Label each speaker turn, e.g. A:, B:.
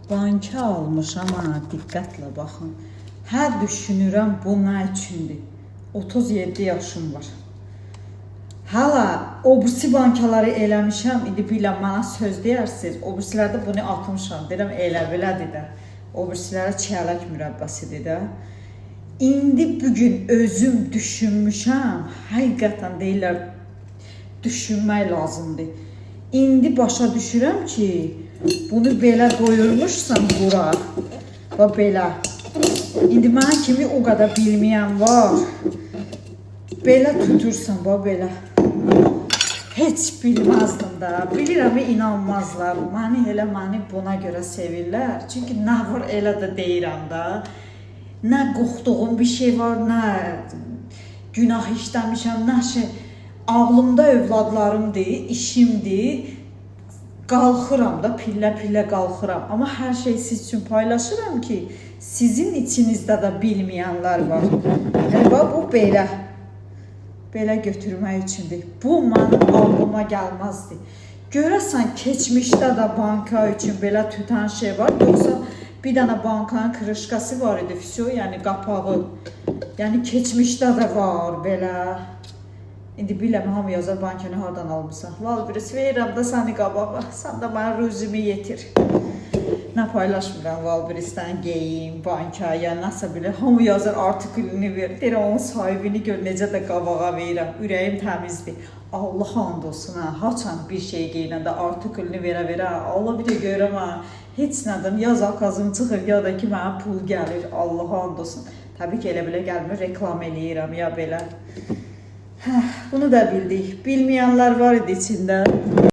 A: Banka almışam ha, diqqətlə baxın. Hər düşünürəm bu nə üçündür. 37 yaşım var. Hala o birisi bankaları eləmişəm, indi biləm mənə söz deyirsiniz. O birisilərdə bunu atmışam. Deyirəm elə belədir də. O birisilərə çiyələk mürəbbəsidir də. İndi bugün özüm düşünmüşəm. Həqiqətən deyirlər düşünmək lazımdır. İndi başa düşürəm ki, bunu belə qoyurmuşsan bura və belə. İndi mənə kimi o qədər bilməyən var. Belə tutursan və belə. Heç bilməzdim də. Bilirəm, inanmazlar. Məni buna görə sevirlər. Çünki nə var elə də deyirəm də. Nə qorxduğum bir şey var, nə günah işləmişəm, nə şey. Ağlımda övladlarımdır, işimdir. Qalxıram da, pillə-pillə qalxıram. Amma hər şey siz üçün paylaşıram ki, sizin içinizdə də bilməyənlər var. Yəni, bu belə. Belə götürmək üçündür. Bu mənim ağlıma gəlməzdi. Görəsən, keçmişdə də banka üçün belə tütən şey var. Yoxsa bir dənə bankanın kırışqası var idi, yəni qapağı. Yəni keçmişdə də var belə. İndi biləm, hamı yazar bankanı hardan almışsan. Valbiris verirəm də səni qabağa. Sən də mənə rüzümü yetir. Nə paylaşmıram Valbirisdən geyim, bankaya, nəsə bilir. Hamı yazar artikulini ver. Deyirəm, onun sahibini gör, necə də qabağa verirəm. Ürəyim təmizdir. Allah and olsun, haçan bir şey geyinəndə artikulini verə-verə. Allah bir də görəm, heç nədən ya zakazım çıxır, ya da ki, mənə pul gəlir. Allah and olsun. Təbii ki, elə belə gəlmir, reklam eləyirəm, ya belə. Bunu da bildik. Bilməyənlər var idi içində.